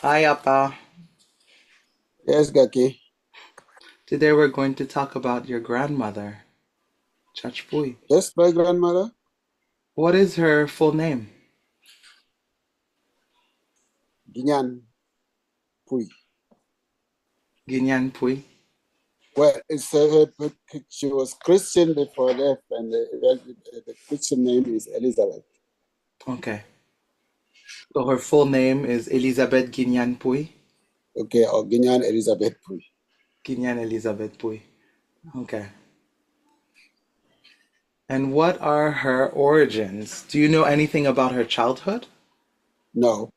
Hi, Appa. Yes, Gaki. Today we're going to talk about your grandmother, Chachpui. Yes, my grandmother. What is her full name? Ginyan Pui. Ginyan Pui. Well, she was Christian before death, and the Christian name is Elizabeth. Okay. So her full name is Elizabeth Ginyan Pui. Okay, or Ginyan Elizabeth Pui. Ginyan Elizabeth Pui. Okay. And what are her origins? Do you know anything about her childhood? No,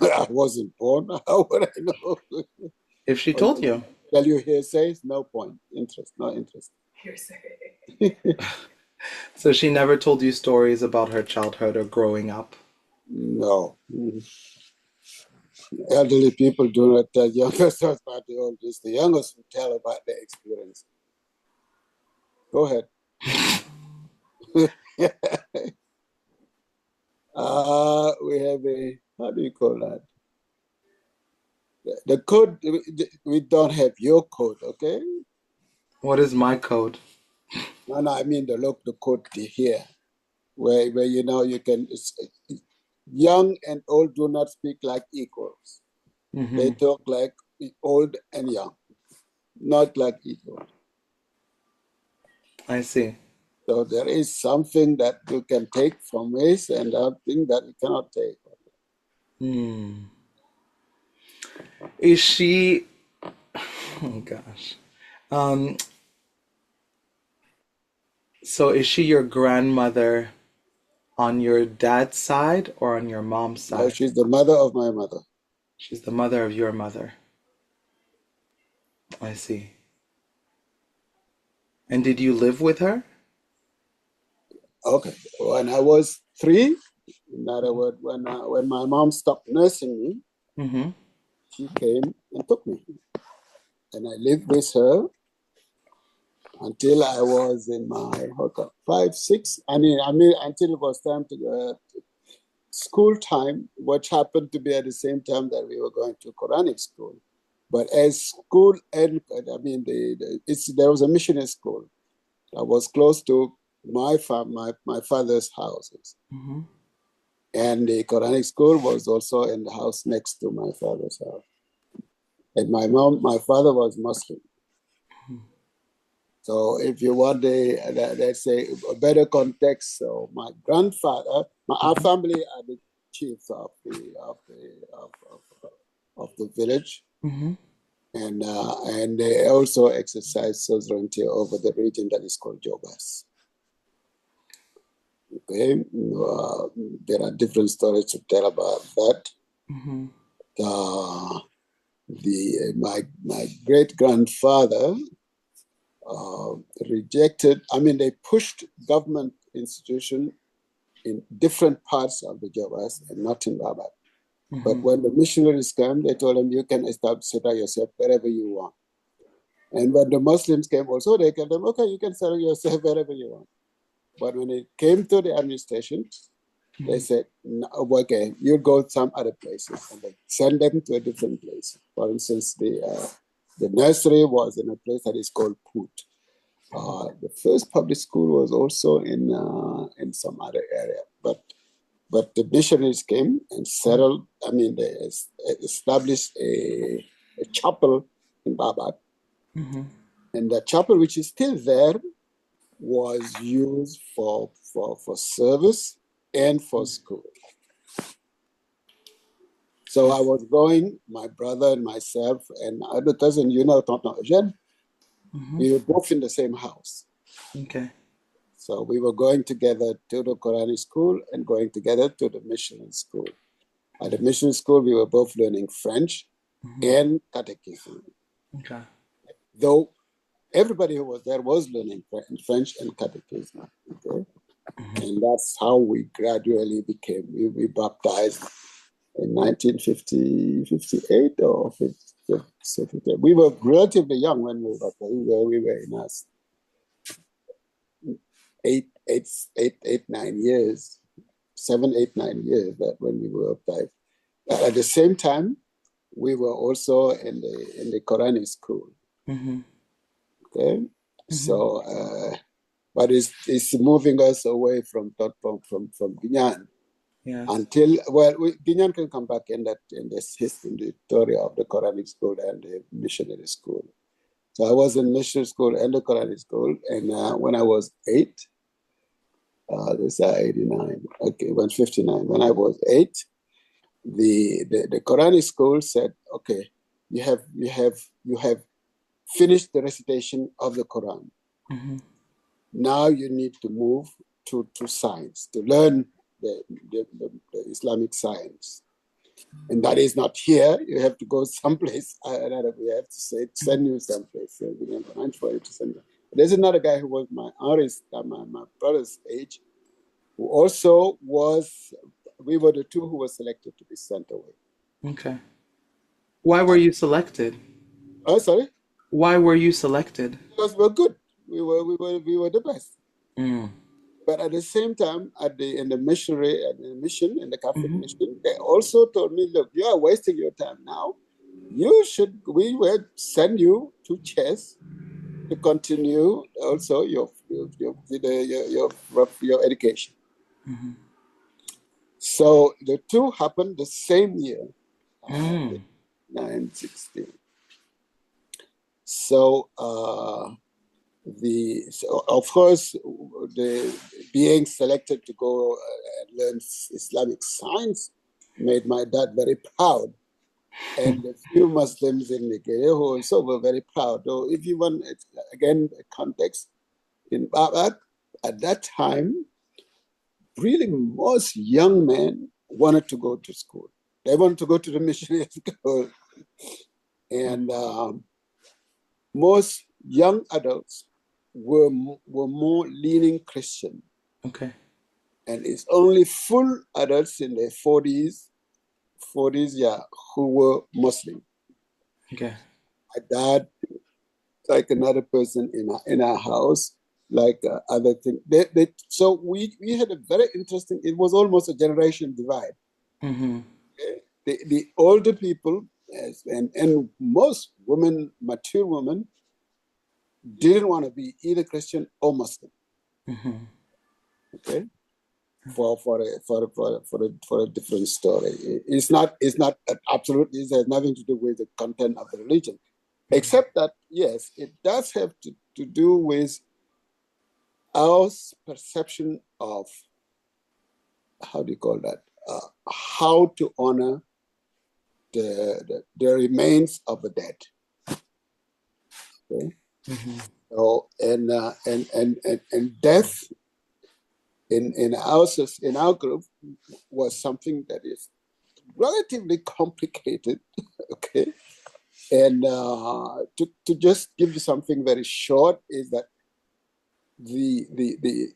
I wasn't born. How would I know? If she told you. Tell you hearsays, no point. Interest, no interest. So she never told you stories about her childhood or growing up? No. Elderly people do not tell youngest about the old days. The youngest will tell about their experience. Go ahead. We have a, how do you call that? The code, we don't have your code, okay? What is my code? No, no, I mean the code here, where you can, young and old do not speak like equals. They Mm-hmm. talk like old and young, not like equal. I see. So there is something that you can take from this and something that you cannot take. Hmm. Is she, oh gosh. Um, so is she your grandmother on your dad's side or on your mom's No, side? she's the mother of my mother. She's the mother of your mother. I see. And did you live with her? Okay. When I was 3, in other words, when my mom stopped nursing me, Mm-hmm. she came and took me. And I lived with her until I was in my 5, 6. I mean, until it was time to go school time, which happened to be at the same time that we were going to Quranic school. But as school ended, I mean, there was a missionary school that was close to my father's houses. Mm-hmm. And the Quranic school was also in the house next to my father's house. And my father was Muslim. So if you want let's say, a better context, so my grandfather, our family are the chiefs of the village, Mm-hmm. and they also exercise sovereignty over the region that is called Jobas. Okay, there are different stories to tell about that. Mm-hmm. Uh, my great grandfather uh, rejected. I mean, they pushed government institution in different parts of the Javas and not in Rabat. But Mm-hmm. when the missionaries came, they told them you can settle yourself wherever you want. And when the Muslims came also, they told them, okay, you can settle yourself wherever you want. But when it came to the administration, they Mm-hmm. said, no, okay, you go some other places. And they send them to a different place. For instance, the nursery was in a place that is called Put. The first public school was also in some other area, but the missionaries came and settled. I mean, they established a chapel in Babat, Mm-hmm. and the chapel, which is still there, was used for service and for school. So I was going, my brother and myself, and other cousin, Tonton Eugene, Mm-hmm. we were both in the same house. Okay. So we were going together to the Quranic school and going together to the mission school. At the mission school, we were both learning French Mm-hmm. and catechism, Okay. though everybody who was there was learning French and catechism. Okay? Mm-hmm. And that's how we gradually became, we baptized in 1958 or 50, we were relatively young when we were baptized. We were in us 8, 9 years, 7, 8, 9 years that when we were baptized. At the same time, we were also in the Quranic school. Okay, so but it's moving us away from Binyan. Yes. Until Binyan can come back in this history, the story of the Quranic school and the missionary school. So I was in missionary school and the Quranic school, and when I was 8, this is 89. Okay, when 59. When I was 8, the Quranic school said, okay, you have finished the recitation of the Quran. Now you need to move to science, to learn the Islamic science. And that is not here. You have to go someplace. We have to send you someplace. So we have arrange for you to send you. There's another guy who was my brother's age, who also was, we were the two who were selected to be sent away. Okay. Why were you selected? Oh, sorry? Why were you selected? Because we're good. We were the best. Mm. But at the same time, in the Catholic mission, they also told me, look, you are wasting your time now. We will send you to chess to continue also your education. So the two happened the same year, 916. So of course, the being selected to go and learn Islamic science made my dad very proud. And a few Muslims in Nigeria who also were very proud. Though, if you want, again, context, in Babak, at that time, really most young men wanted to go to school. They wanted to go to the missionary school. And most young adults were more leaning Christian. Okay. And it's only full adults in their 40s, who were Muslim. Okay. My dad, like another person in our house, like other things. So we had a very interesting, it was almost a generation divide. The older people, and most women, mature women, didn't want to be either Christian or Muslim. Okay, for a different story. It's not absolutely. It has nothing to do with the content of the religion, except that yes, it does have to do with our perception of, how do you call that? How to honor the remains of the dead. Okay. So and death in our group was something that is relatively complicated. Okay, and to just give you something very short is that the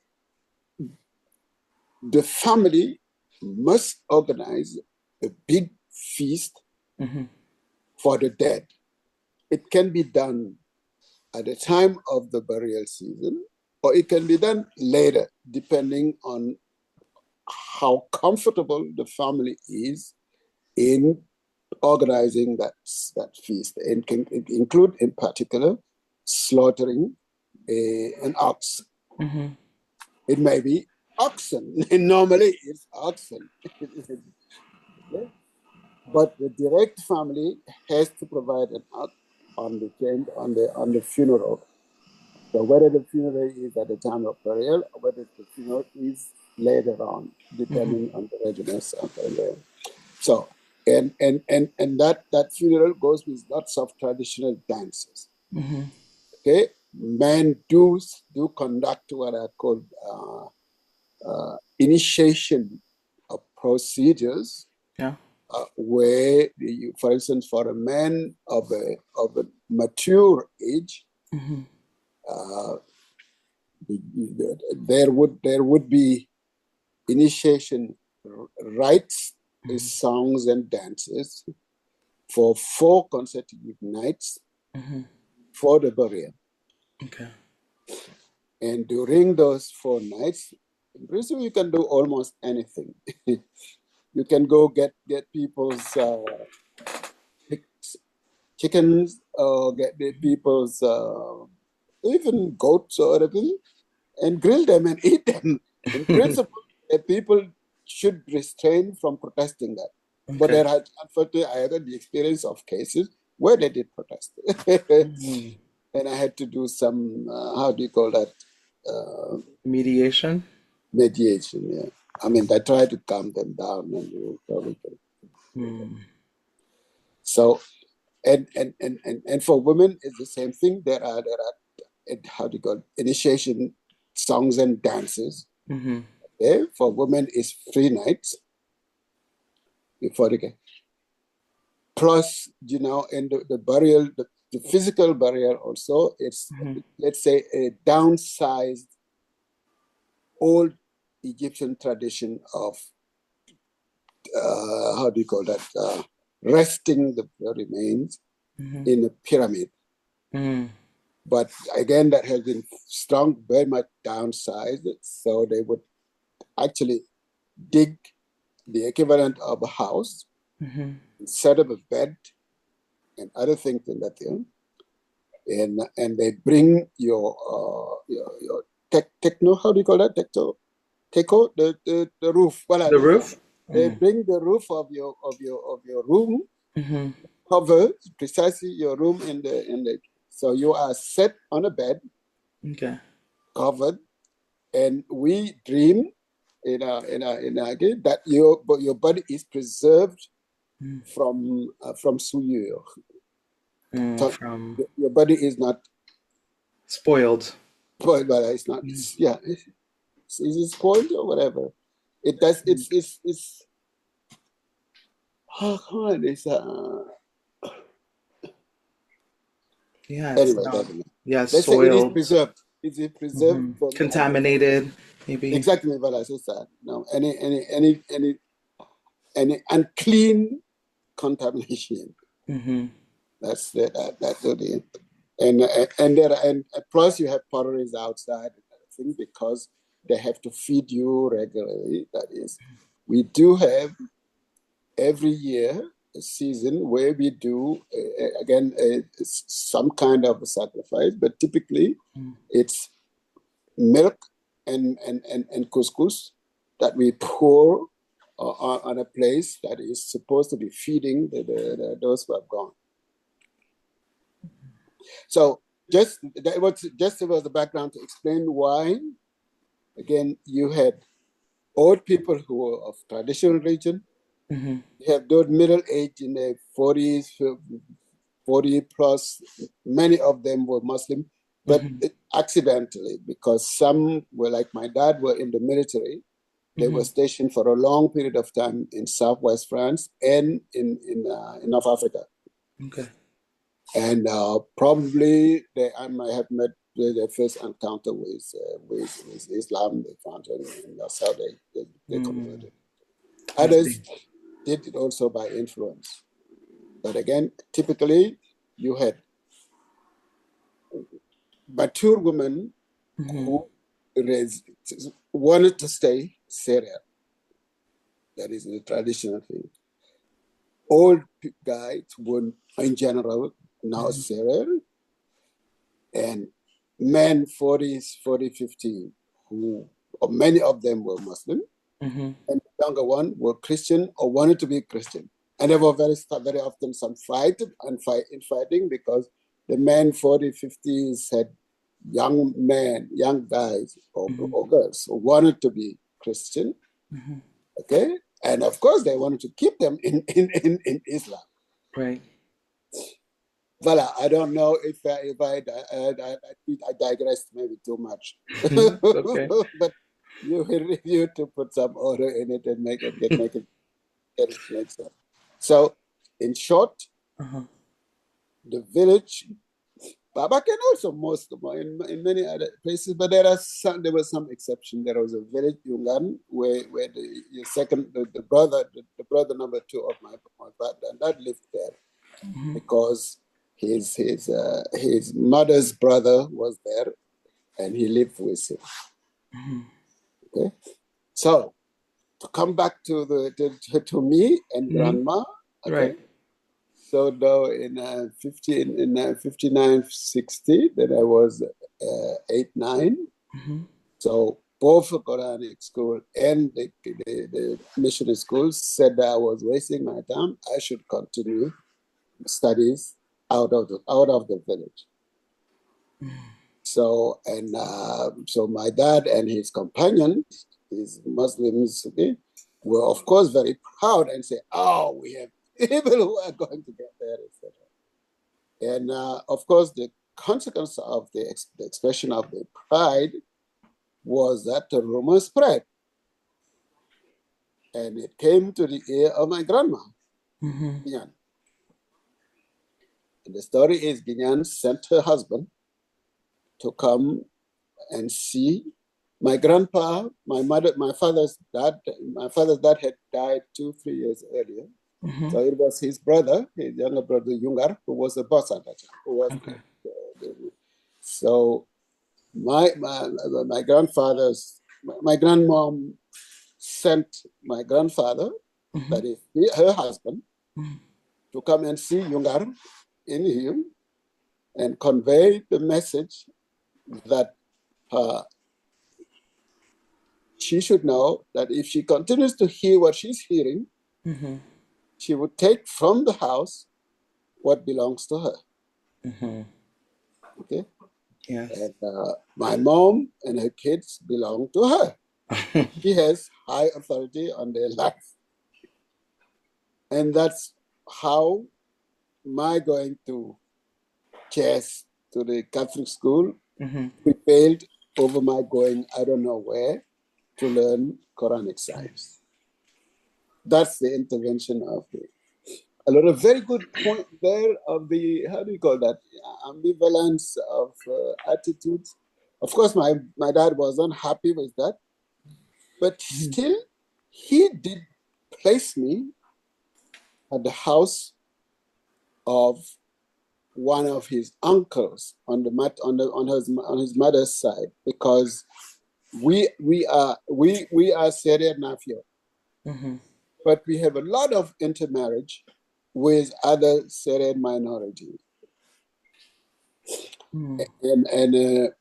family must organize a big feast for the dead. It can be done at the time of the burial season, or it can be done later, depending on how comfortable the family is in organizing that feast. It can include, in particular, slaughtering an ox. It may be oxen. Normally, it's oxen. Okay? But the direct family has to provide an ox on the funeral. So whether the funeral is at the time of burial or whether the funeral is later on, depending on the readiness of the. So and that funeral goes with lots of traditional dances. Okay, men do conduct what are called initiation of procedures. Yeah. Where, for instance, for a man of a mature age, there would be initiation rites, songs and dances for 4 consecutive nights for the burial. Okay. And during those 4 nights, in principle, you can do almost anything. You can go get people's chickens, or get the people's even goats or anything, and grill them and eat them. In principle, people should restrain from protesting that. Okay. But there has, unfortunately, I had the experience of cases where they did protest. And I had to do some, how do you call that? Mediation? Mediation, yeah. I mean, I try to calm them down and do everything. So, and for women, it's the same thing. There are how do you call it? Initiation songs and dances. Okay? For women, it's 3 nights before they get. Plus, in the burial, the physical burial also, it's, let's say, a downsized old Egyptian tradition of, how do you call that? Resting the remains in a pyramid. But again, that has been very much downsized. So they would actually dig the equivalent of a house, set up a bed and other things in that thing. And they bring your techno, how do you call that? Teco, the roof. The roof? They bring the roof of your room, cover precisely your room in the. So you are set on a bed, covered, and we dream that your body is preserved from souillure. Your body is not spoiled. But it's not. Is it spoiled or whatever? It does. It's. Oh, come on! It's anyway, yeah, let's say it is preserved. Is it preserved from contaminated? Maybe exactly. But I said that. No, any unclean contamination. That's the and plus you have potteries outside and everything because they have to feed you regularly. That is, we do have every year a season where we do some kind of a sacrifice, but typically it's milk and couscous that we pour on a place that is supposed to be feeding those who have gone. So that was the background to explain why, again, you had old people who were of traditional religion. You have those middle age in their 40s, 40 plus. Many of them were Muslim, but accidentally, because some were like my dad were in the military. They were stationed for a long period of time in Southwest France and in North Africa. Okay. And probably I might have met their first encounter with Islam. They found it, and that's how they converted. Others did it also by influence. But again, typically, you had mature women who wanted to stay serial. That is the traditional thing. Old guys were, in general, now serial. And men 40s, 50, who, or many of them were Muslim, and the younger one were Christian or wanted to be Christian. And there were very often some fighting because the men 40s, 50s had young guys or girls who wanted to be Christian. Okay, and of course they wanted to keep them in Islam. Right. Voilà, I don't know if I digressed maybe too much. Okay. But you to put some order in it and make it make sense. So, in short, the village, Baba can also most in many other places, but there were some exceptions. There was a village Yungan where the brother number 2 of my dad lived there because his mother's brother was there and he lived with him. Okay, so to come back to to me and grandma. Okay. Right. So though in 59, 60, then I was 8, 9. So both the Quranic school and the missionary schools said that I was wasting my time. I should continue studies out of the village. So so my dad and his companions, his Muslims, okay, were of course very proud and say, "Oh, we have people who are going to get there," etc. And of course, the consequence of the expression of the pride was that the rumor spread, and it came to the ear of my grandma, Ginyan. And the story is Ginyan sent her husband to come and see my grandpa, my father's dad had died 2-3 years earlier. So it was his brother, his younger brother Yungar, who was the boss at that time. So my grandmom sent my grandfather, that is her husband, to come and see Yungar in him and convey the message that she should know that if she continues to hear what she's hearing, she would take from the house what belongs to her. Okay? Yes. And my mom and her kids belong to her. She has high authority on their life. And that's how my going to chess to the Catholic school prevailed over my going I don't know where to learn Quranic science. That's the intervention of a lot of very good point there of the, how do you call that, ambivalence of attitudes. Of course, my dad wasn't happy with that, but still, he did place me at the house of one of his uncles on his mother's side, because we are Syrian Nafio, but we have a lot of intermarriage with other Syrian minorities. And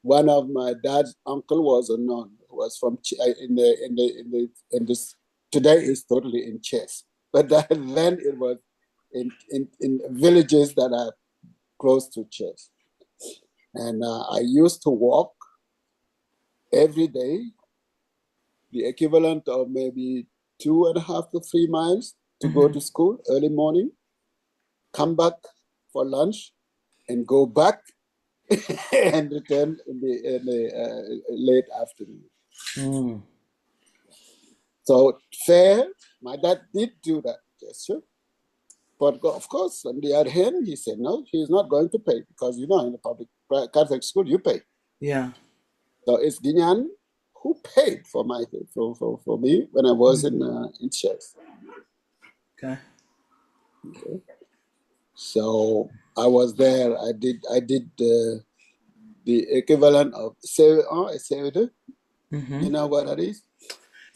one of my dad's uncle was a non, was from in this, today is totally in Chess, but then it was in villages that are close to Chess. And I used to walk every day, the equivalent of maybe 2.5 to 3 miles to go to school early morning, come back for lunch, and go back and return in the late afternoon. So fair, my dad did do that gesture. But of course, on the other hand, he said, no, he's not going to pay, because, in the public Catholic school, you pay. Yeah. So it's Ginyan who paid for for me when I was in chess. Okay. So I was there. I did the equivalent of CE1. You know what that is?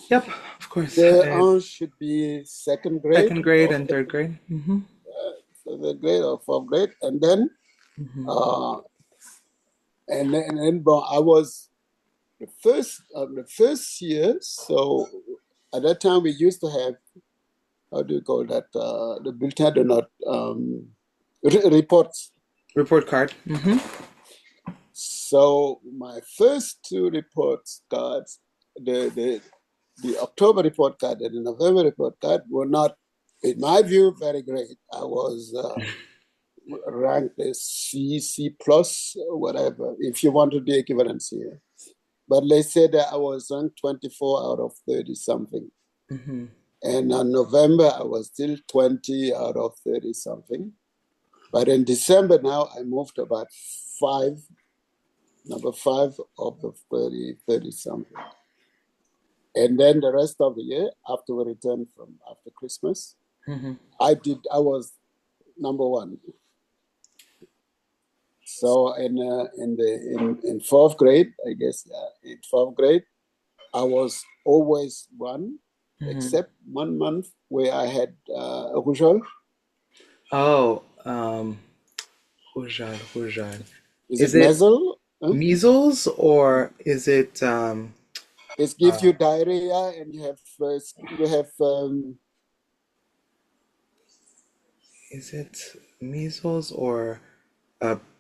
Yep, of course. CE1 should be second grade. Second grade and third grade. Third grade or fourth grade, and then and then I was the first year. So at that time we used to have, how do you call that? The bulletin de note, reports. Report card. So my first 2 reports cards, the October report card and the November report card, were not, in my view, very great. I was ranked as C plus, whatever, if you want to do equivalence here. But they said that I was ranked 24 out of 30 something. And in November, I was still 20 out of 30 something. But in December now, I moved about number 5 of the 30 something. And then the rest of the year, after we returned from after Christmas, I was number 1. So in 4th grade, I guess, in 4th grade, I was always 1. Hmm. except 1 month where I had rougeole. Oh, Hujal, Hujal. Is Is it it nasal? measles or is it It gives uh, you diarrhea, and is it measles or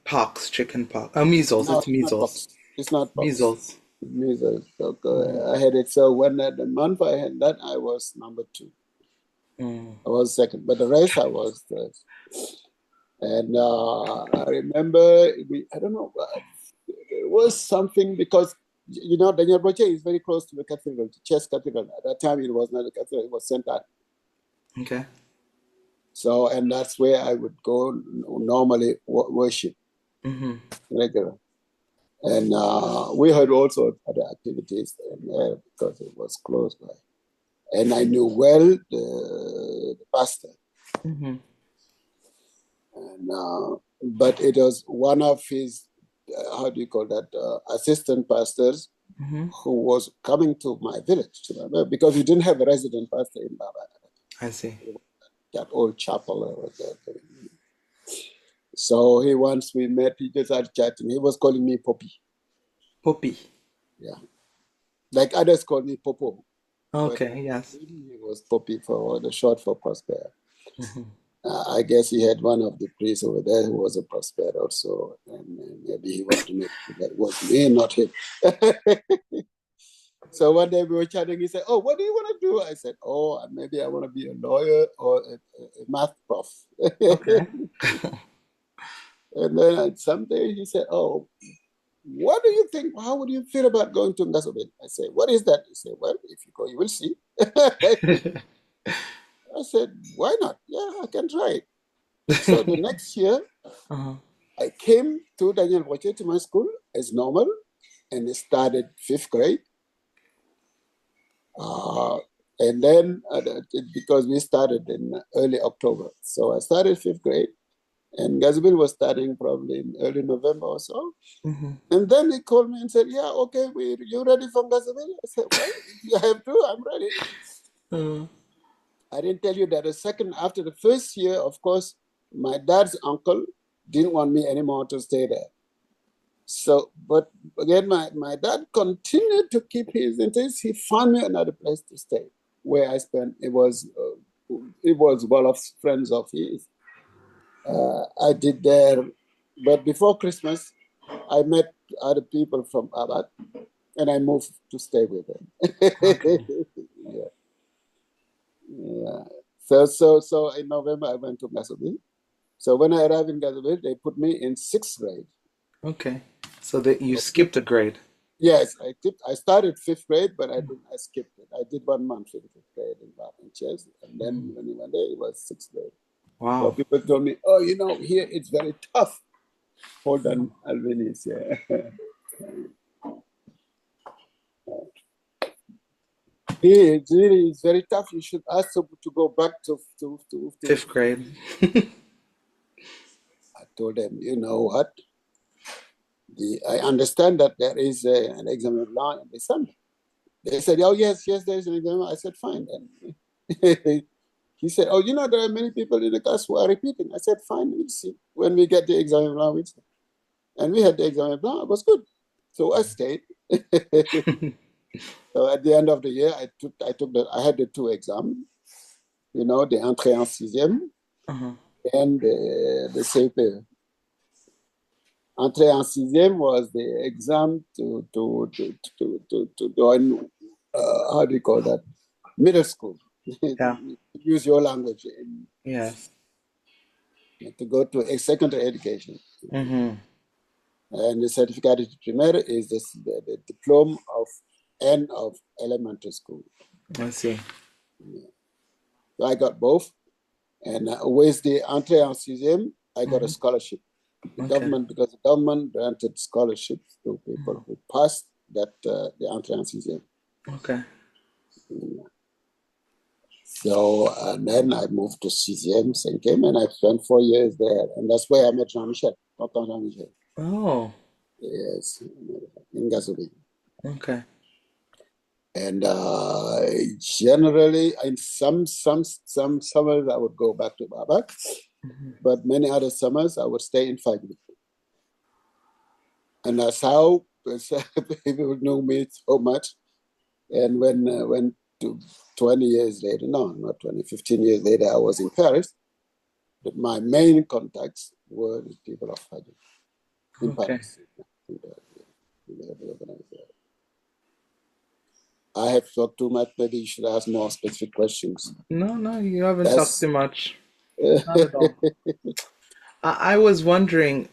pox, chicken pox? Oh, measles. no, It's it's not measles. pox. It's not pox. Measles. Measles. So, Mm, I had it. So when the month I had that, I was number two. mm, I was second, but the rest I was third. And I remember I don't know, there was something because Daniel Broche is very close to the cathedral, the Chess Cathedral. At that time, it was not a cathedral; it was Saint Anne. okay. So, and that's where I would go normally worship Hmm. regular. And we had also other activities there because it was close by. And I knew well the pastor. Hmm. And, but it was one of his, how do you call that, assistant pastors Hmm. who was coming to my village because we didn't have a resident pastor in Baba. I see. That old chapel was there. So he once we met, he just started chatting. He was calling me Poppy. Poppy. Yeah. Like others call me Popo. But Okay, yes. he was Poppy for the short for Prosper. Hmm. I guess he had one of the priests over there who was a Prosper also, and maybe he wanted to make that it was me, not him. So one day we were chatting. He said, "Oh, what do you want to do?" I said, "Oh, maybe I want to be a lawyer or a math prof." Okay. And then someday he said, "Oh, what do you think? How would you feel about going to Ngasobin?" I said, "What is that?" He said, "Well, if you go, you will see." I said, "Why not? Yeah, I can try it." So the next year, Uh-huh. I came to Daniel Boche to my school as normal and started fifth grade. Uh, and then because we started in early October, so I started fifth grade, and Gazbil was starting probably in early November or so. Hmm. And then he called me and said, "Yeah, okay, you ready for Gazbil?" I said, "Well, if you have to, I'm ready." Uh, I didn't tell you that a second after the first year, of course, my dad's uncle didn't want me anymore to stay there. So, but again, my dad continued to keep his interest. He found me another place to stay where I spent. It was one of friends of his. I did there, but before Christmas, I met other people from Abad, and I moved to stay with them. okay. Yeah, yeah. So in November I went to Gasobil. So when I arrived in Gasobil, they put me in sixth grade. Okay. So that you So skipped a grade. yes, I started fifth grade, but I skipped it. I did 1 month in fifth grade in chess, and then Mhm. when he went there, it was sixth grade. So Wow. people told me, "Oh, here it's very tough." Hold on, Alvinis, yeah. Here it's really it's very tough. You should ask to go back to. Fifth grade. I told them, you know what? I understand that there is an exam of law in December. They said, "Oh yes, there is an exam." I said, "Fine." And he said, "Oh, there are many people in the class who are repeating." I said, "Fine, we'll see. When we get the exam of law, we'll see." And we had the exam of law. It was good. So I stayed. So at the end of the year, I had the two exams. The entrée en sixième Uh-huh. and the CP. Entrée en sixième was the exam to join, how do you call that? Middle school. Yeah. Use your language Yes. to go to a secondary education. Mm-hmm. And the certificate de primaire is the diploma of end of elementary school. I see. So I got both. And with the entrée en sixième, I got a Mm-hmm. scholarship. Okay. Because the government granted scholarships to people who passed the entrée en sixième. Okay. So and then I moved to CZM, Senkem, and I spent 4 years there. And that's where I met Jean-Michel, Tonton Jean-Michel. Oh, Yes, in Gasoline. okay. And generally, in some summers, I would go back to Babak, but many other summers, I would stay in Fajr. And that's how people know me so much. And when 20 years later, no, not 20, 15 years later, I was in Paris, but my main contacts were the people of Fajr in Paris. I have talked too much. Maybe you should ask more specific questions. No, you haven't talked That's too much. Not at all. I was wondering,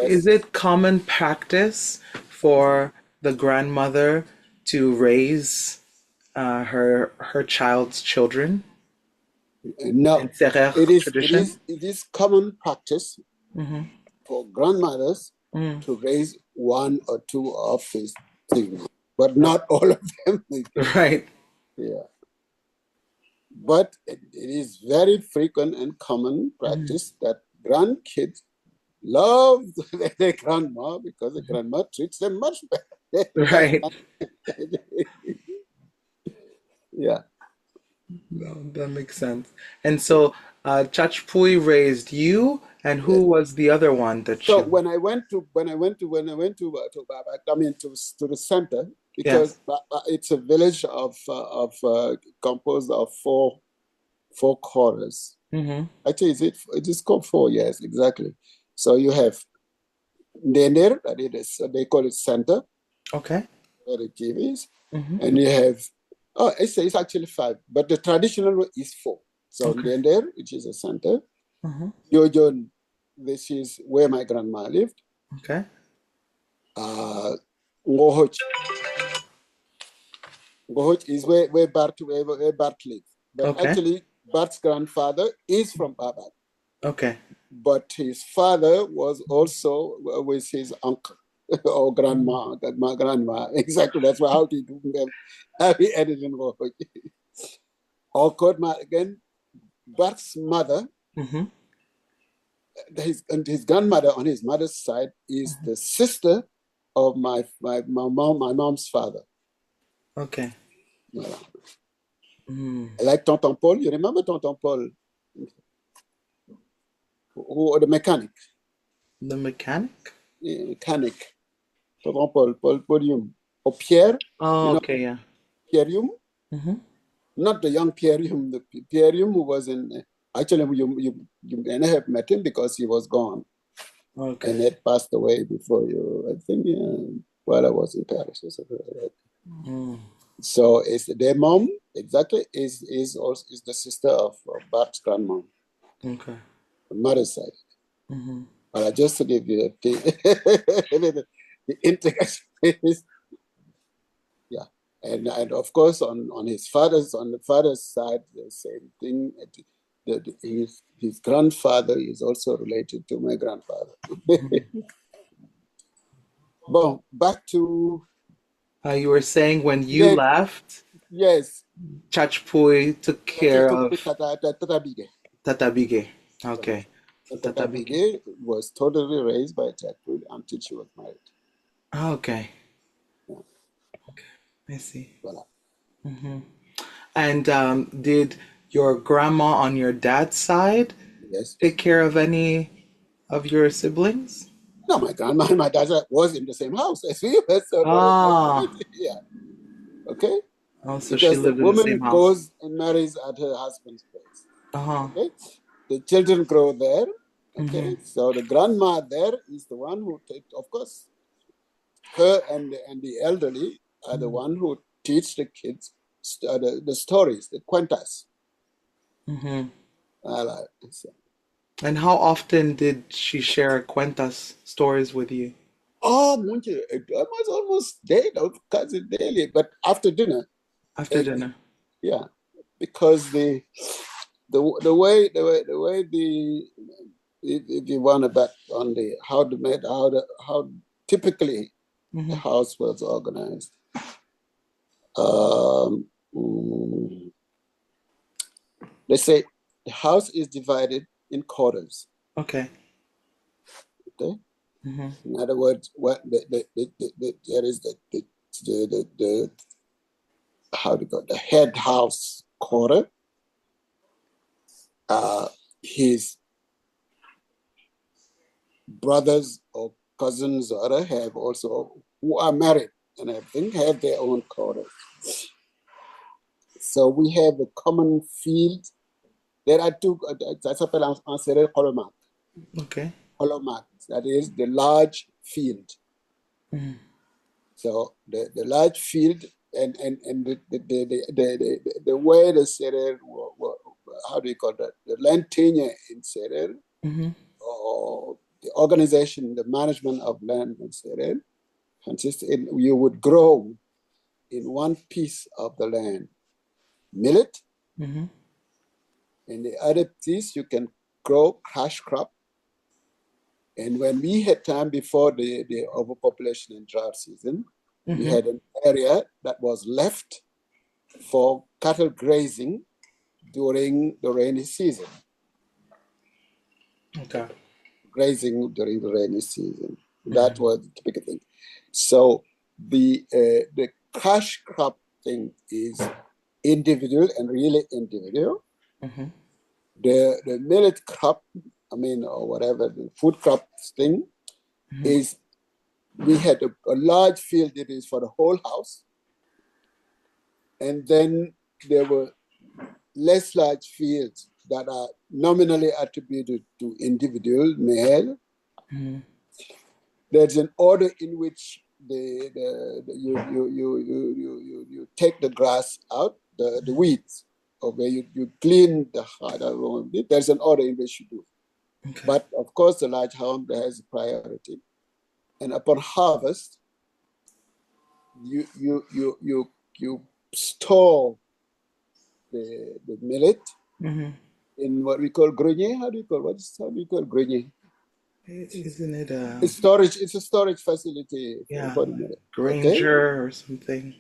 is yes. it common practice for the grandmother to raise her child's children in No, Serer it is it tradition? is it is common practice Mm-hmm. for grandmothers Mm. to raise one or two of his children, but not all of them. Right. Yeah, but it is very frequent and common Mm. practice that grandkids love their grandma because the grandma treats them much better. Right. Yeah. No, that makes sense. And so, Chachpui raised you, and who Yes. was the other one that So you? when I went to Babak, I mean to the center, because Yes. it's a village of composed of four quarters. Mm-hmm. Actually, it is called four, yes, exactly. So you have Nender, that is they call it center, Okay. where the TV is, Mm-hmm. and you have it's actually five, but the traditional one is four. So Okay. Nender, which is a center, Mm-hmm. Yojon, this is where my grandma lived. Okay. Ngohoch. Ngohoch is where Bart lives. But Okay. actually, Bart's grandfather is from Babak. Okay. But his father was also with his uncle or grandma, my grandma. Exactly. That's how he do them. How he ended in Ngohoch. Again, Bart's mother, Mm-hmm. his grandmother on his mother's side is the sister of my mom's father. Okay. Voilà. Mm. Like Tonton Paul, you remember Tonton Paul, who the mechanic, The mechanic? mechanic, Tonton Paul Podium, or Pierre, you Oh, know okay, yeah. Pierre Youm, Mm-hmm. not the young Pierre Youm, the Pierre Youm who was in. Actually, you may not have met him because he was gone Okay. and had passed away before you. I think while I was in Paris. Or something like that. Mm. So it's their mom exactly is the sister of Bart's grandmom, Okay. the mother's side. Mm-hmm. But just to give you the integration is, yeah. And of course on the father's side, the same thing. His grandfather is also related to my grandfather. Bon, back to You were saying when you yeah, left, yes. Chachpui took care of Tata Bige. Tata Bige. Voilà. Okay. And Tata Tata Bige. Bige was totally raised by Chatwood until she was married. Okay. Yeah, I see. voilà. And did your grandma on your dad's side Yes. take care of any of your siblings? No, my grandma and my dad was in the same house as we were, so there was no Ah. point. Yeah, okay. Oh, so she Because the lived in the same woman house. goes and marries at her husband's place. Uh-huh. Okay, the children grow there. Mm-hmm. Okay, so the grandma there is the one who takes, of course, her and the elderly are the one who teach the kids the stories, the cuentas. Mm-hmm. So, And how often did she share cuentas stories with you oh, Munchi, it was almost daily, cousin daily, but after dinner, after it, dinner? yeah, because the way if you want to bet on the how typically the Mm-hmm. house was organized. Um, mm, let's say the house is divided in quarters. Okay. Okay, Mm-hmm. in other words, what there is the the head house quarter. His brothers or cousins or other have also, who are married and everything, have their own quarters. So we have a common field. There are two, ça s'appelle en séeréer holomark. Okay. Holomark, that is the large field. So the large field and the way the séeréer, how do you call that? The land tenure in séeréer, or the organization, the management of land in séeréer, consists in, you would grow in one piece of the land millet. In the other piece, you can grow cash crop. And when we had time before the overpopulation and drought season, we had an area that was left for cattle grazing during the rainy season. Okay. Grazing during the rainy season. That was the typical thing. So the cash crop thing is individual and really individual. The millet crop, or whatever, the food crop thing is, we had a large field that is for the whole house. And then there were less large fields that are nominally attributed to individual male. There's an order in which you take the grass out, the weeds, or where you clean the hard. There's an order in which you do it. Okay. But of course, the large hound has priority, and upon harvest, you store the millet in what we call grenier. How do you call grenier? Isn't it it's storage? It's a storage facility. Yeah, for the millet. Granger or something.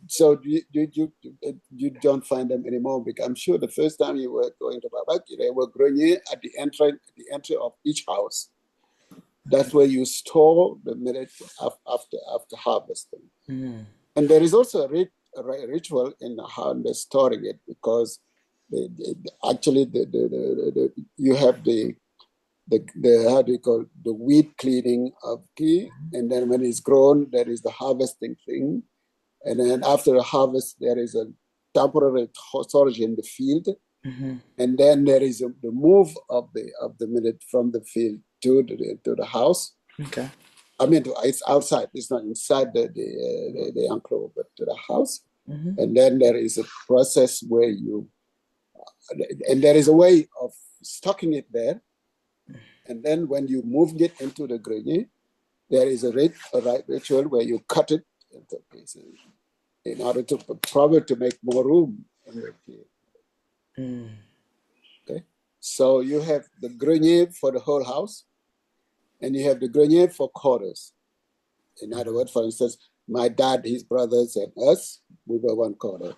So you don't find them anymore, because I'm sure the first time you were going to Babaki, there were grenier at the entry of each house. That's where you store the millet after harvesting. And there is also a ritual in how they're storing it, because actually you have the how do you call, the weed cleaning of key, and then when it's grown, there is the harvesting thing. And then after the harvest, there is a temporary storage in the field, and then there is the move of the millet from the field to the house. Okay. It's outside. It's not inside the enclosure, but to the house. And then there is a process where and there is a way of stocking it there. And then when you move it into the grenier, there is a ritual where you cut it into pieces in order to probably make more room in the field. Okay, so you have the grenier for the whole house, and you have the grenier for quarters. In other words, for instance, my dad, his brothers, and us, we were one quarter.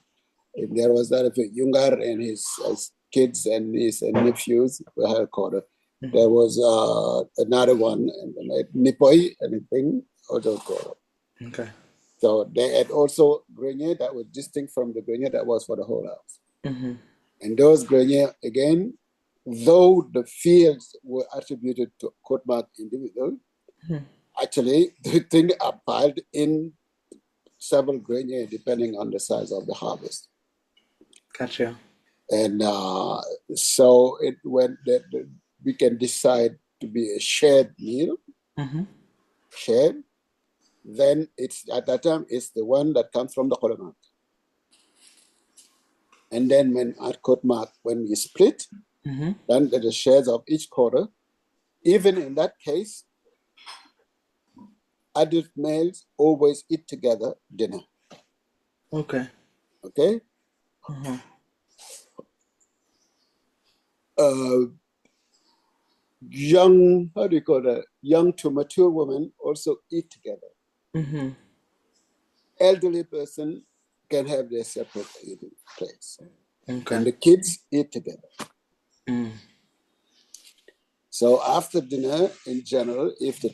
And there was that of Yungar and his kids and his nephews, we had a quarter. There was another one, and Nipoi, anything, also quarter. Okay. So they had also grenier that was distinct from the grenier that was for the whole house. And those grenier, again, though the fields were attributed to Kotmak individual, actually the thing are piled in several grenier depending on the size of the harvest. Gotcha. And so when we can decide to be a shared meal, shared, then it's at that time it's the one that comes from the Holomark. And then when at Kotmak, when we split, then the shares of each quarter, even in that case, adult males always eat together dinner. Okay. Okay. Young, how do you call that? Young to mature women also eat together. Elderly person can have their separate eating place. Okay. And the kids eat together. So after dinner, in general, if the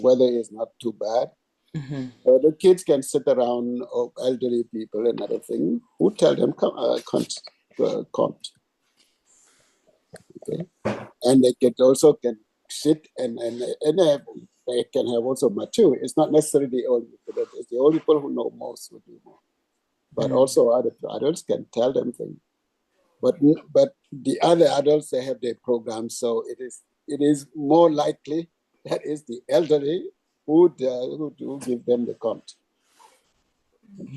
weather is not too bad, So the kids can sit around, or elderly people and other things, who tell them, can't. Okay? And they can sit and they can have also mature. It's not necessarily the old people. It's the old people who know most who do more. But also other adults can tell them things. But the other adults, they have their programs, so it is more likely that is the elderly who do give them the count.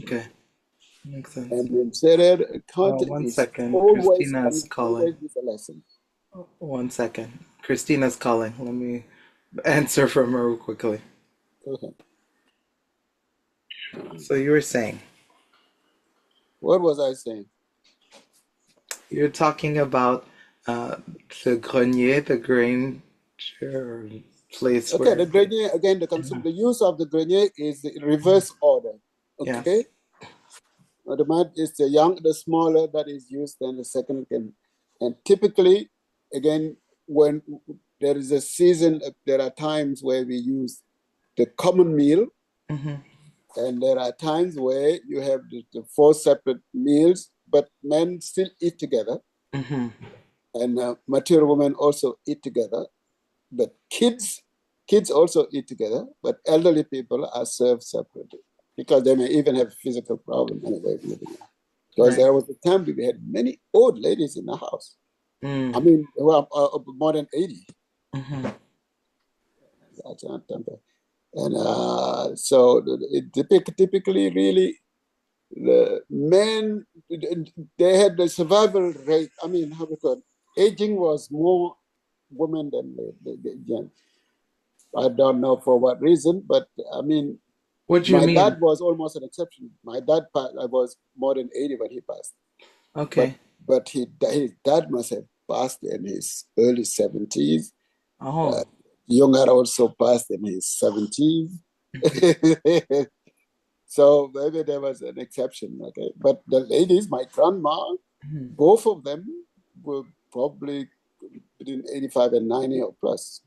Okay, makes sense. And in Serer, count One is second, always Christina's coming, calling. always with a lesson. 1 second, Christina's calling. Let me answer from her quickly. Okay. So you were saying What was I saying? you're talking about the grenier, the grain place Okay, where. the grenier, again, the use of the grenier is the reverse order. Yeah. Okay? The mat is the smaller that is used, then the second can. And typically, again, when there is a season, there are times where we use the common meal, and there are times where you have the four separate meals, but men still eat together, and mature women also eat together. But kids also eat together, but elderly people are served separately because they may even have physical problem anyway. Because there was a time we had many old ladies in the house. I mean, well, more than 80. And so typically, really, the men, they had the survival rate. I mean, how we call it? Aging was more women than the young. I don't know for what reason, but I mean, What do you my mean? dad was almost an exception. My dad, I was more than 80 when he passed. Okay. But his dad must have passed in his early 70s. Oh. Younger also passed in his 70s. So maybe there was an exception. Okay, but the ladies, my grandma, both of them were probably between 85 and 90 or plus.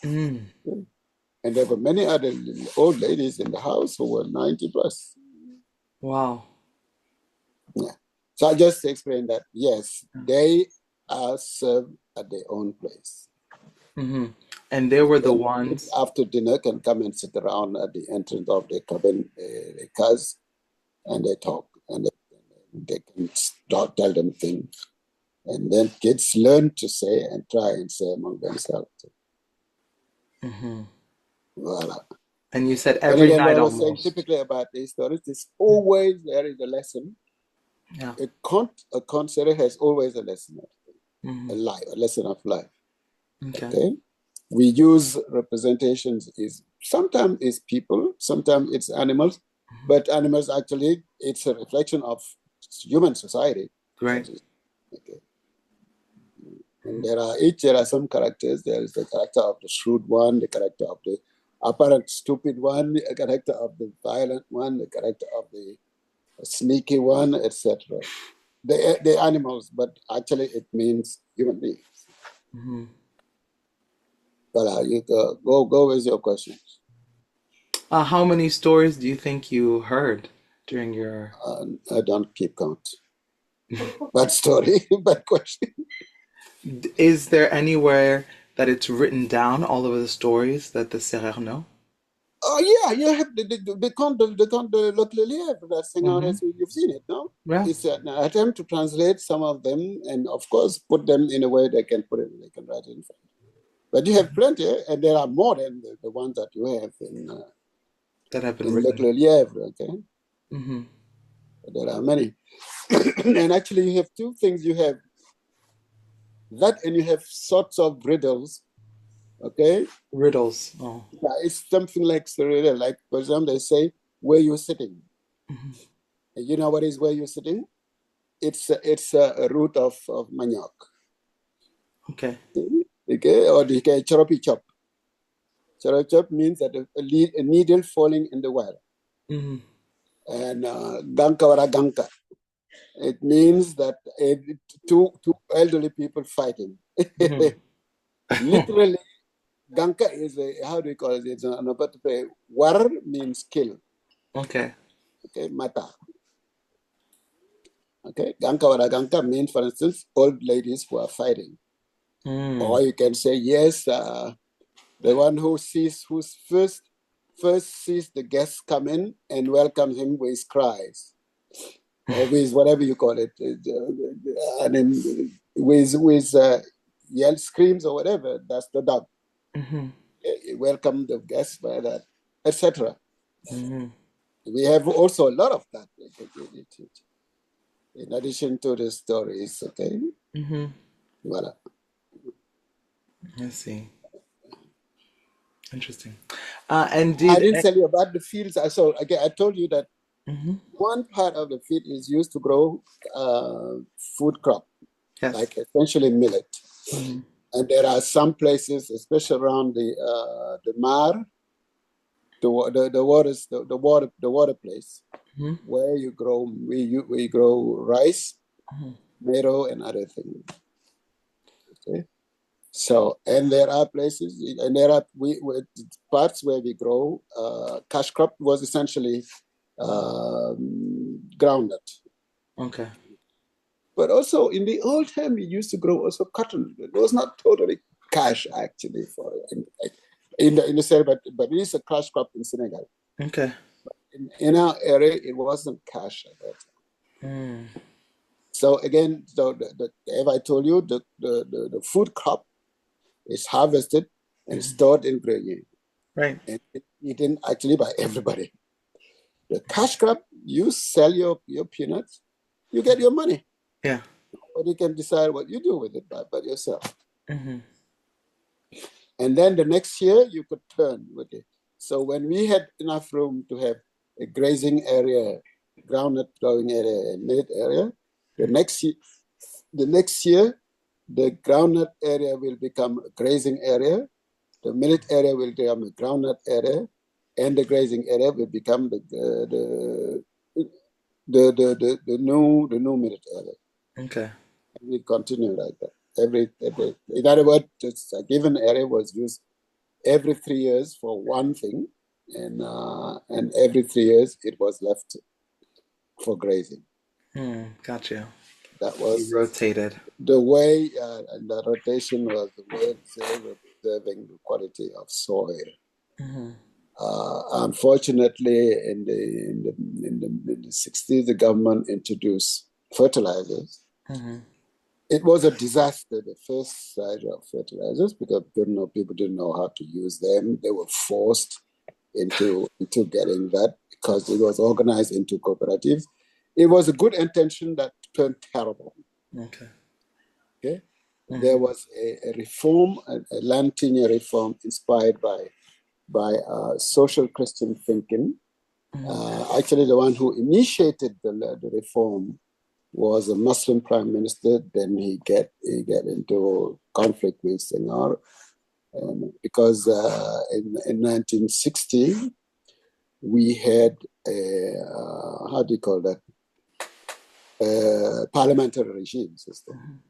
And there were many other old ladies in the house who were 90 plus. Wow. Yeah. So I just explained that, yes, they are served at their own place. And they were the Then ones. after dinner can come and sit around at the entrance of their cabin, their cars, and they talk, and they can start, tell them things. And then kids learn to say and try and say among themselves. Voila. And you said And every again, what night I was saying almost. typically about these stories is always there is a lesson. Yeah. A concept has always a lesson, a lesson of life. Okay. We use representations is sometimes it's people, sometimes it's animals, but animals actually it's a reflection of human society. Great. Okay. And there are some characters. There is the character of the shrewd one, the character of the apparent stupid one, the character of the violent one, the character of the sneaky one, etc. The animals, but actually it means human beings. But you go with your questions. How many stories do you think you heard during your? I don't keep count. Bad story, bad question. Is there anywhere that it's written down all of the stories that the Serrer know? Oh yeah, you have the conte de l'Hôtelier. That thing you've seen it, no? Yeah. It's an attempt to translate some of them, and of course put them in a way they can put it, they can write it in French. But you have plenty, and there are more than the ones that you have that have been in written. Okay. There are many, and actually you have two things. You have that, and you have sorts of riddles. Okay. Riddles. Oh. Yeah, it's something like riddle. Like for example, they say, "Where you sitting?" You know what is where you're sitting? It's a root of manioc. Okay. Okay, or the choropi chop. Choropi chop means that a needle falling in the well. And ganka wara ganka. It means that two elderly people fighting. Literally, Ganka is a, how do you call it? It's an onomatopoeia. War means kill. Okay. Okay, mata. Okay, Ganka Wara Ganka means, for instance, old ladies who are fighting. Or you can say, yes, the one who first sees the guests come in and welcomes him with cries, or with whatever you call it, and then with yell screams or whatever. That's the dog. Welcome the guests by that, etc. We have also a lot of that in addition to the stories. Okay, voilà. I see. Interesting. And I did didn't tell you about the fields. So again, I told you that one part of the field is used to grow food crop, yes. like essentially millet. And there are some places, especially around the Mar, the water place, where you grow we grow rice, tomato, and other things. Okay. So, and there are places, and there are parts where we grow cash crop was essentially groundnut. Okay. But also in the old time, we used to grow also cotton. It was not totally cash actually for in the city, but it is a cash crop in Senegal. Okay. In our area, it wasn't cash at that time. So again, so as I told you, the food crop is harvested and stored in grenier. Right. And eaten actually by everybody. The cash crop, you sell your peanuts, you get your money. Yeah. But you can decide what you do with it by yourself. And then the next year, you could turn with it. So when we had enough room to have a grazing area, groundnut growing area, and millet area, the next year, the groundnut area will become a grazing area, the millet area will become a groundnut area, and the grazing area will become the new millet area. Okay. And we continue like that. In other words, just a given area was used every 3 years for one thing, and every 3 years it was left for grazing. Gotcha. That You was rotated. the way, and the rotation was the way of preserving the quality of soil. Unfortunately, in the 60s, the government introduced fertilizers. It was a disaster, the first side of fertilizers, because people didn't know how to use them. They were forced into getting that because it was organized into cooperatives. It was a good intention that turned terrible. Okay. There was a reform, a land tenure reform inspired by social Christian thinking. Actually, the one who initiated the reform was a Muslim prime minister. Then he get into conflict with Senghor, because in 1960 we had how do you call that, parliamentary regime system.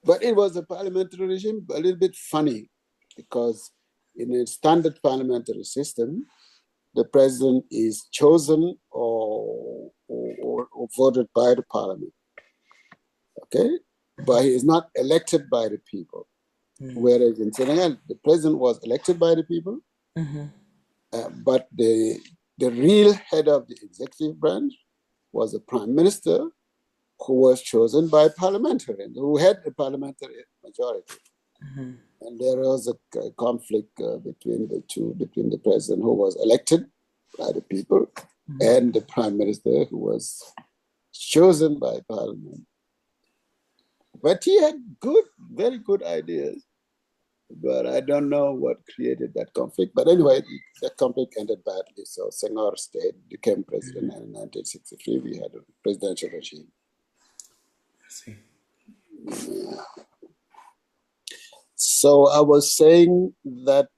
But it was a parliamentary regime a little bit funny, because in a standard parliamentary system, the president is chosen or voted by the parliament. Okay? But he is not elected by the people. Whereas in Senegal, the president was elected by the people, but the real head of the executive branch was a prime minister who was chosen by parliamentarians, who had a parliamentary majority. And there was a conflict between the president who was elected by the people and the prime minister who was chosen by parliament. But he had very good ideas. But I don't know what created that conflict. But anyway, that conflict ended badly. So Senghor became president, and in 1963 we had a presidential regime. I see. Yeah. So I was saying that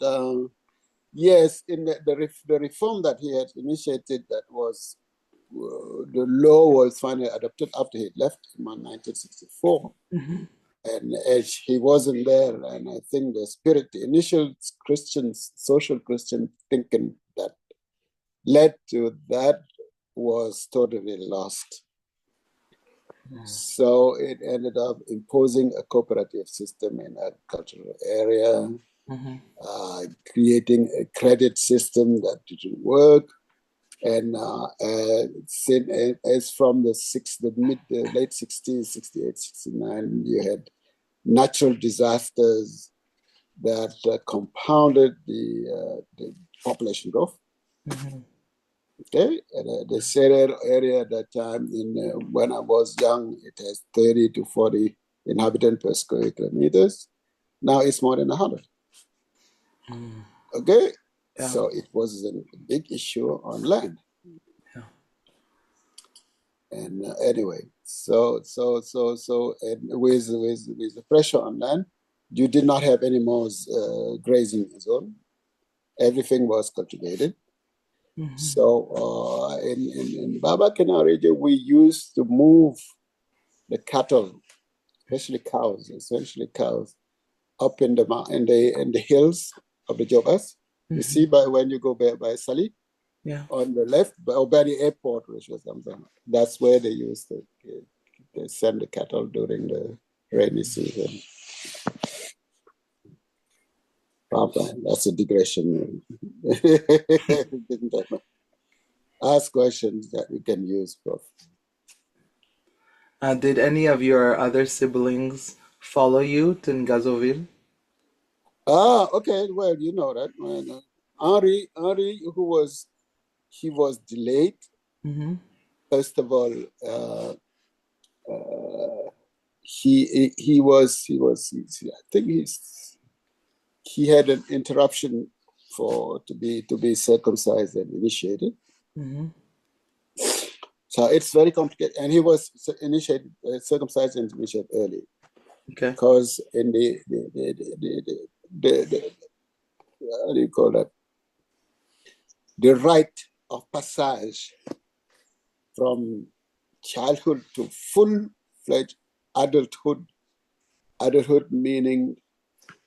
yes, in the reform that he had initiated, that was the law was finally adopted after he left in 1964. And as he wasn't there, and I think the spirit, the initial Christian, social Christian thinking that led to that was totally lost. So it ended up imposing a cooperative system in agricultural area, creating a credit system that didn't work. And as from the late 60s, 68, 69, you had natural disasters that compounded the population growth. Okay, and the Serer area at that time, when I was young, it has 30 to 40 inhabitants per square kilometers. Now it's more than 100. Okay, Yeah. so it was a big issue on land. Yeah. And anyway, and with the pressure on land, you did not have any more grazing zone. Everything was cultivated. So in Baba Kena region, we used to move the cattle, especially cows, up in the hills of the Jobas. You see, when you go by Sali, on the left, or by the airport, which was something. That's where they used to send the cattle during the rainy season. That's a digression. Ask questions that we can use, Prof. Did any of your other siblings follow you to Ngazoville? Okay. Well, you know that. Henri, he was delayed. First of all, I think he had an interruption to be circumcised and initiated. So it's very complicated, and he was circumcised and initiated early. Okay. Because in the how do you call that? The rite of passage from childhood to full-fledged adulthood meaning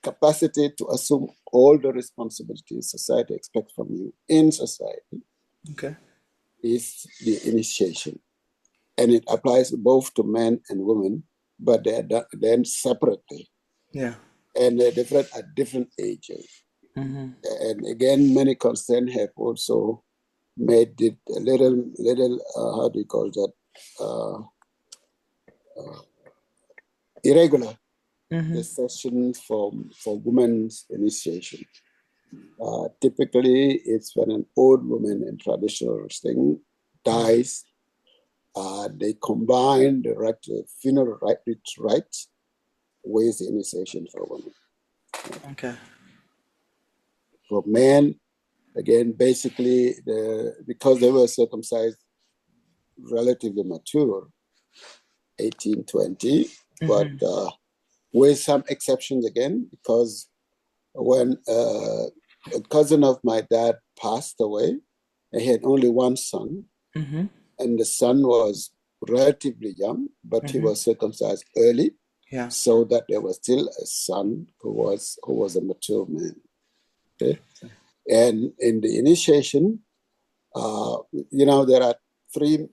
capacity to assume all the responsibilities society expects from you in society. Okay. Is the initiation. And it applies both to men and women, but they are done separately. Yeah. And they're different at different ages. And again, many concerns have also made it a little how do you call that? Irregular. The session for women's initiation. Typically, it's when an old woman in traditional thing dies. They combine the funeral rites with the initiation for women. Okay. For men, again, basically, because they were circumcised relatively mature, 18, 20, but with some exceptions again, because when a cousin of my dad passed away, he had only one son, and the son was relatively young, but he was circumcised early, so that there was still a son who was a mature man. Okay? And in the initiation, there are three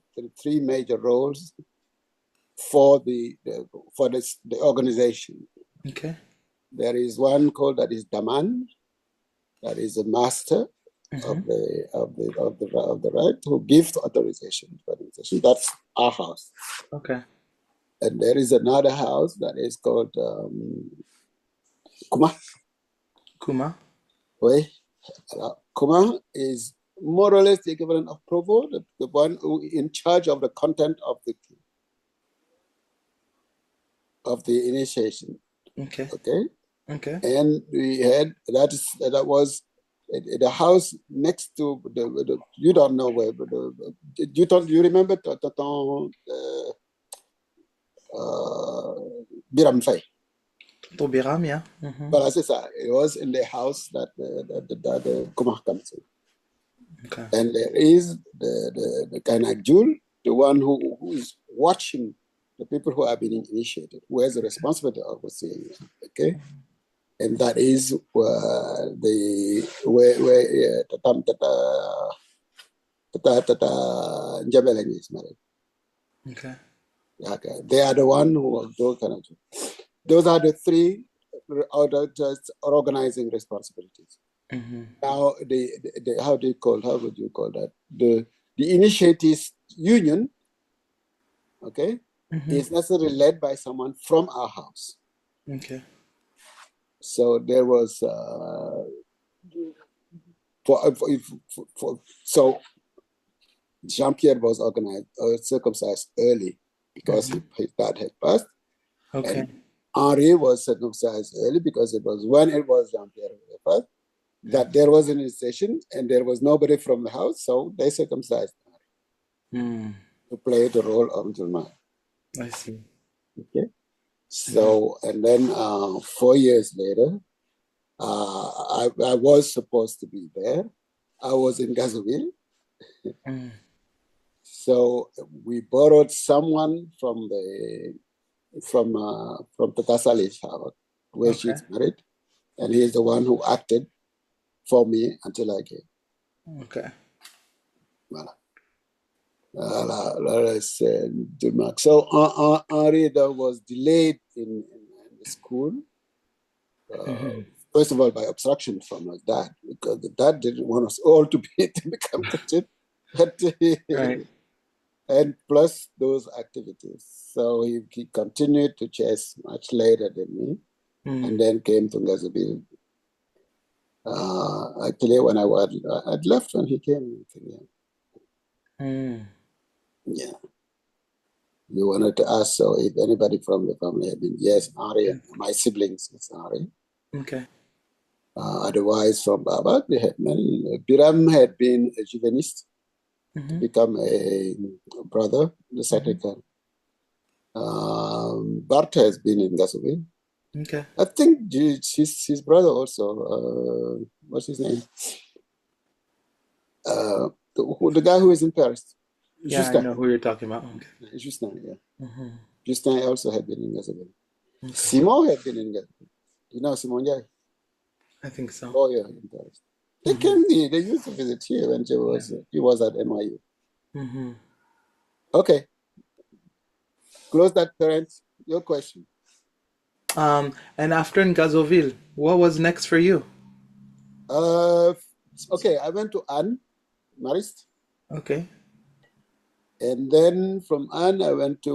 major roles for the organization. Okay. There is one called that is Daman, that is a master of the right who gives authorization for organization. That's our house. Okay. And there is another house that is called Kuma. Kuma. Wait, Kuma is more or less the equivalent of Provo, the one who in charge of the content of the initiation. Okay. Okay. Okay. And we had that was the house next to the you don't know where, but you remember Biram Fay. Tobiram, yeah. Voilà, c'est ça. It was in the house that the Kumar comes in. Okay. And there is the Kanak Jul, the one who is watching the people who are being initiated, who has the responsibility of overseeing it, okay? And that is where Njabeleng is married. Okay. Okay. They are the one who those kind of. Those are the three just organizing responsibilities. Mm-hmm. Now, how would you call that? The initiatives union, okay, is necessarily led by someone from our house. Okay. So there was so Jean-Pierre was circumcised early because his dad had passed. Okay. And Henri was circumcised early because it was when it was Jean-Pierre who had passed that there was an initiation and there was nobody from the house, so they circumcised Henri to play the role of Julma. I see. Okay. So, and then 4 years later, I was supposed to be there. I was in Gazoville. So we borrowed someone from Tata Salih's house where she's married, and he's the one who acted for me until I came. Okay. Voilà. So Henri was delayed in the school. First of all, by obstruction from my dad, because the dad didn't want us all to become Christian. But and plus those activities. So he continued to chase much later than me, and then came to Gazabil. Actually, when I'd left when he came. Yeah. You wanted to ask, so if anybody from the family had been, yes, Ari, and my siblings, it's Ari. Okay. Otherwise, from Baba, they had many. Biram had been a Juvenist, to become a brother, the secretary. Bart has been in Gasoline. Okay. I think his brother also, what's his name? The guy who is in Paris. Yeah, Justin. I know who you're talking about. Okay. Justin, yeah. Justin also had been in Gasoline. Okay. Simon had been in Gasoline. You know Simon Jai? I think so. Lawyer in Paris. They came here. They used to visit here when he was at NYU. Okay. Close that, parents. Your question. And after in Gazoville, what was next for you? Okay, I went to Anne, Marist. Okay. And then from Anne, I went to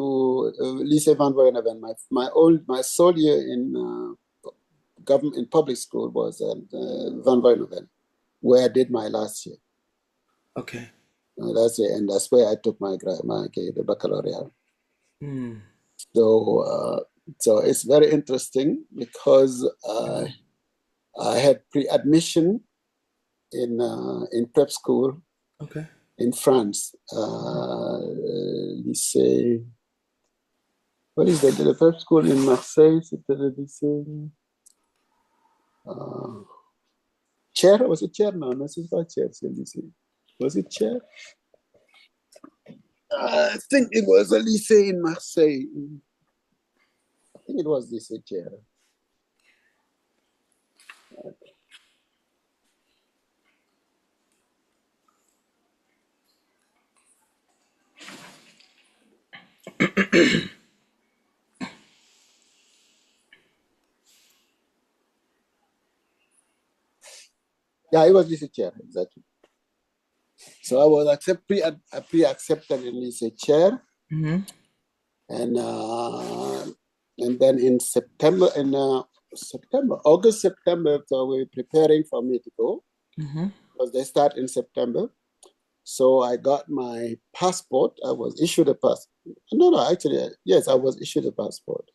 Lycée Van Voorneven. My sole year in government in public school was at Van Voorneven, where I did my last year. Okay. Last year, and that's where I took the baccalaureate. So it's very interesting because I had pre-admission in prep school. Okay. In France, lycée. What is that? The prep school in Marseille, c'était le lycée. Chair? Was it Chair? No, it's not Chair. Was it Chair? I think it was a lycée in Marseille. I think it was lycée Chair. Yeah, it was lycée Chair, exactly. So I was pre-accepted in lycée Chair. And then in September, August, September, so we're preparing for me to go because they start in September. So I got my passport. I was issued a passport. No, actually, yes, I was issued a passport.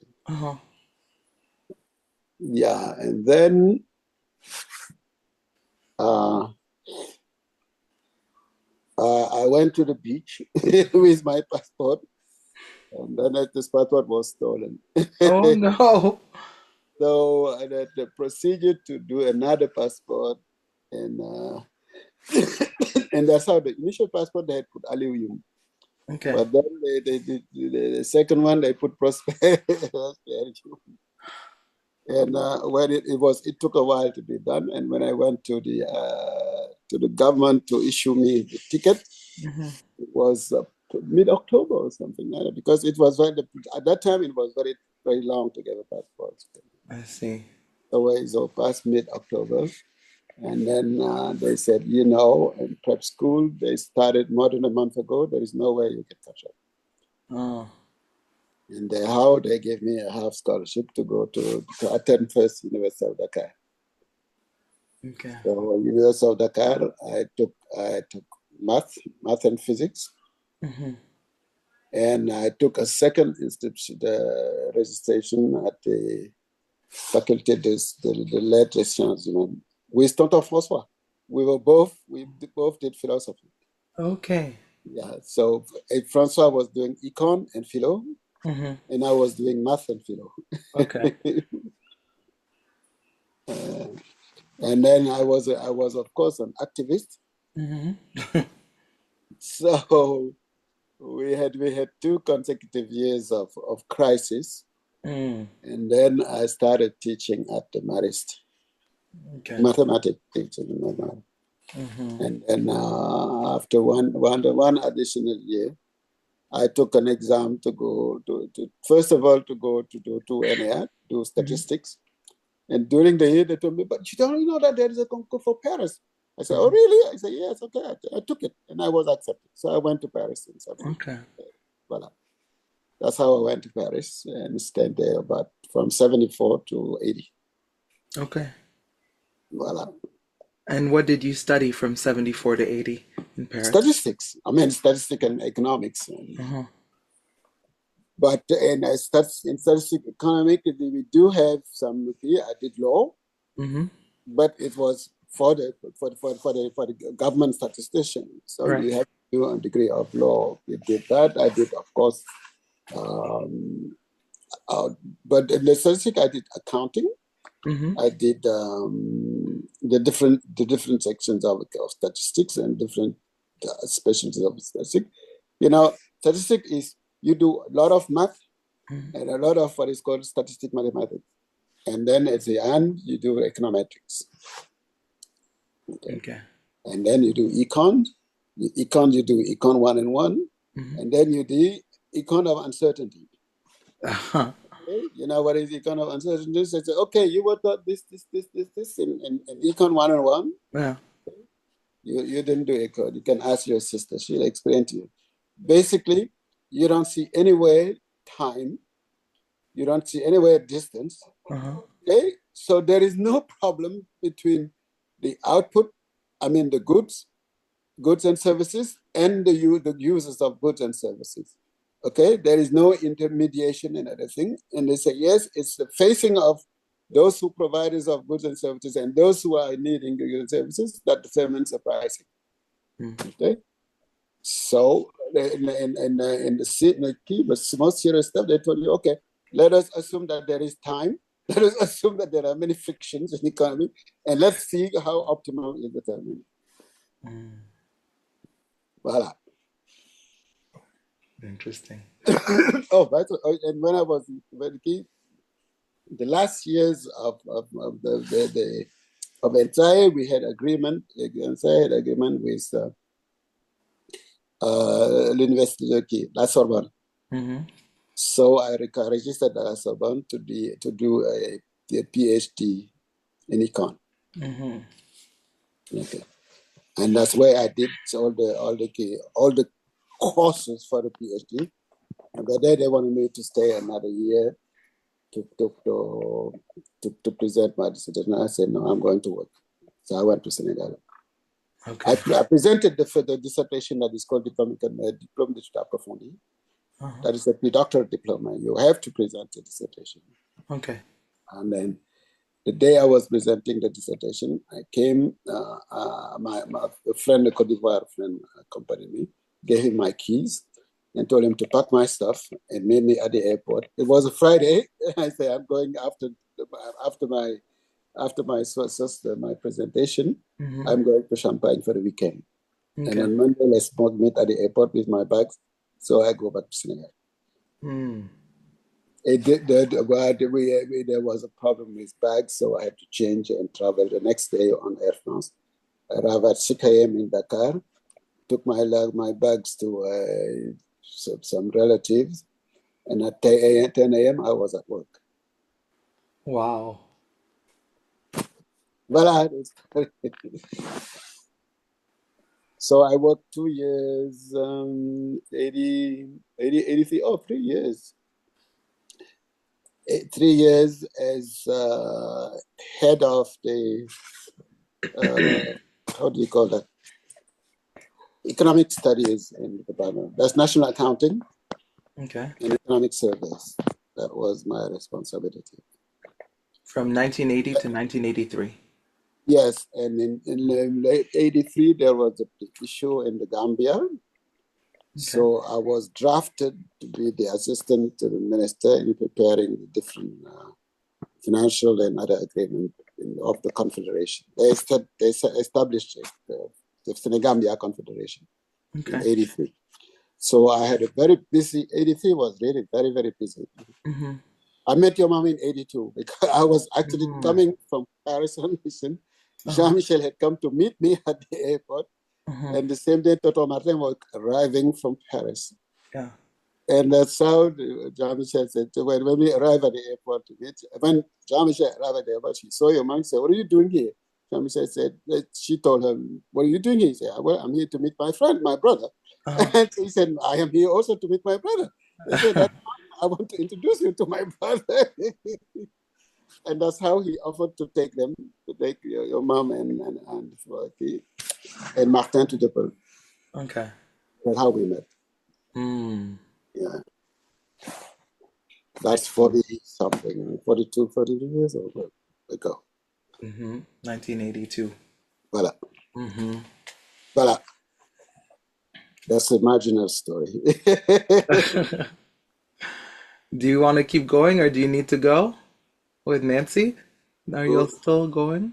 Yeah, and then I went to the beach with my passport, and then this passport was stolen. Oh no! So I had the procedure to do another passport, and and that's how the initial passport they had put Youm. Okay. But then the second one, they put prosperity. And when it took a while to be done. And when I went to the government to issue me the ticket, Mm-hmm. it was mid-October or something like that, because it was at that time it was very, very long to get a passport. I see. So past mid-October, and then they said, in prep school, they started more than a month ago. There is no way you can catch up. Oh, And they gave me a half scholarship to go to attend first University of Dakar. okay. So University of Dakar, I took math and physics, Mm-hmm. and I took a second institution, the registration at the faculté de lettres et sciences humaines with Tonton François. We both did philosophy. Okay. Yeah. So François was doing econ and philo, Mm-hmm. and I was doing math and philo. Okay. uh, and then I was of course an activist. Mm-hmm. So we had 2 consecutive years of crisis, Mm. and then I started teaching at the Marist, Okay. mathematics teaching. Mm-hmm. And then after one additional year, I took an exam to go to first of all to go to NAR, do Mm-hmm. statistics. And during the year, they told me, but you don't know that there is a concours for Paris. I said, oh, Mm-hmm. really? I said, yes, okay. I took it, and I was accepted. So I went to Paris in 70. Okay. Voilà. That's how I went to Paris and stayed there about from 74 to 80. Okay. Voilà. And what did you study from 74 to 80 in Paris? Statistics. I mean, statistics and economics. Uh-huh. But in statistics economic, we do have some here. I did law, Mm-hmm. but it was for the government statistician. So Right. you have to do a degree of law. We did that. I did, of course. Um, uh, but in the statistics, I did accounting. Mm-hmm. I did the different sections of statistics and different specialties of statistics. Statistics is you do a lot of math Mm-hmm. and a lot of what is called statistic mathematics. And then at the end, you do econometrics. Okay. Okay. And then you do econ. You do econ 1 and 1. Mm-hmm. And then you do econ of uncertainty. Uh-huh. Okay? You know what is econ of uncertainty? So say, okay, you were taught this in econ 1 and 1. Yeah. You didn't do econ. You can ask your sister. She'll explain to you. Basically, you don't see anywhere time. You don't see anywhere distance. Uh-huh. Okay, so there is no problem between the output, I mean the goods and services, and the users of goods and services. Okay, there is no intermediation and everything. And they say, yes, it's the facing of those who providers of goods and services and those who are needing the goods and services that determines the pricing. Mm. Okay, so in the key, but most serious stuff, they told you, okay, let us assume that there is time. Let us assume that there are many frictions in the economy, and let's see how optimal is determined. Mm. Voila. Interesting. And when I was in key, the last years of the of NSAI, we had agreement. NSAI had agreement with l'Université de Key, La Sorbonne. Mm-hmm. So I registered at La Sorbonne to do a PhD in econ. Mm-hmm. Okay, and that's where I did all the courses for the PhD. And but then they wanted me to stay another year to present my dissertation. I said no, I'm going to work. So I went to Senegal. Okay. I presented the dissertation that is called Diplôme d'études approfondies. Uh-huh. That is a pre-doctoral diploma. You have to present a dissertation. Okay. And then the day I was presenting the dissertation, I came, my friend, a Cote d'Ivoire friend, accompanied me, gave him my keys, and told him to pack my stuff and meet me at the airport. It was a Friday. I said, I'm going after my presentation. Mm-hmm. I'm going to Champagne for the weekend. And Okay. on Monday, let's meet at the airport with my bags. So I go back to Senegal. Mm. There was a problem with bags, so I had to change and travel the next day on Air France. I arrived at 6 a.m. in Dakar, took my bags to some relatives, and at 10 a.m. I was at work. Wow. Voilà. So I worked 2 years, 83, 3 years. 3 years as head of the, how do you call that? Economic studies in the department. That's national accounting Okay. and economic surveys. That was my responsibility. From 1980 to 1983. Yes, and in late 83, there was a issue in the Gambia. Okay. So I was drafted to be the assistant to the minister in preparing the different financial and other agreement of the confederation. They established the Senegambia Confederation in Okay. 83. So I had a very busy, 83 was really very, very busy. Mm-hmm. I met your mom in 82 because I was actually Mm-hmm. coming from Paris on mission. Uh-huh. Jean-Michel had come to meet me at the airport. Uh-huh. And the same day, Toto Martin was arriving from Paris. Yeah. And that's how Jean-Michel said, when we arrived at the airport, when Jean-Michel arrived at the airport, she saw your mom and said, what are you doing here? Jean-Michel said, she told him, what are you doing here? He said, well, I'm here to meet my friend, my brother. Uh-huh. And he said, I am here also to meet my brother. He said, that I want to introduce you to my brother. And that's how he offered to take them, to take your mom and Martin to Japan. Okay. That's how we met. Mm. Yeah. I That's see. 40 something, 42, 42 years ago. Mm-hmm. 1982. Voilà. Mm-hmm. Voilà. That's a marginal story. Do you want to keep going or do you need to go with Nancy? Are you uh, all still going?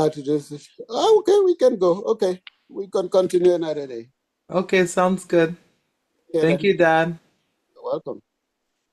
to this, okay, we can go. Okay. We can continue another day. Okay, sounds good. Okay, Thank then. you, Dad. You're welcome.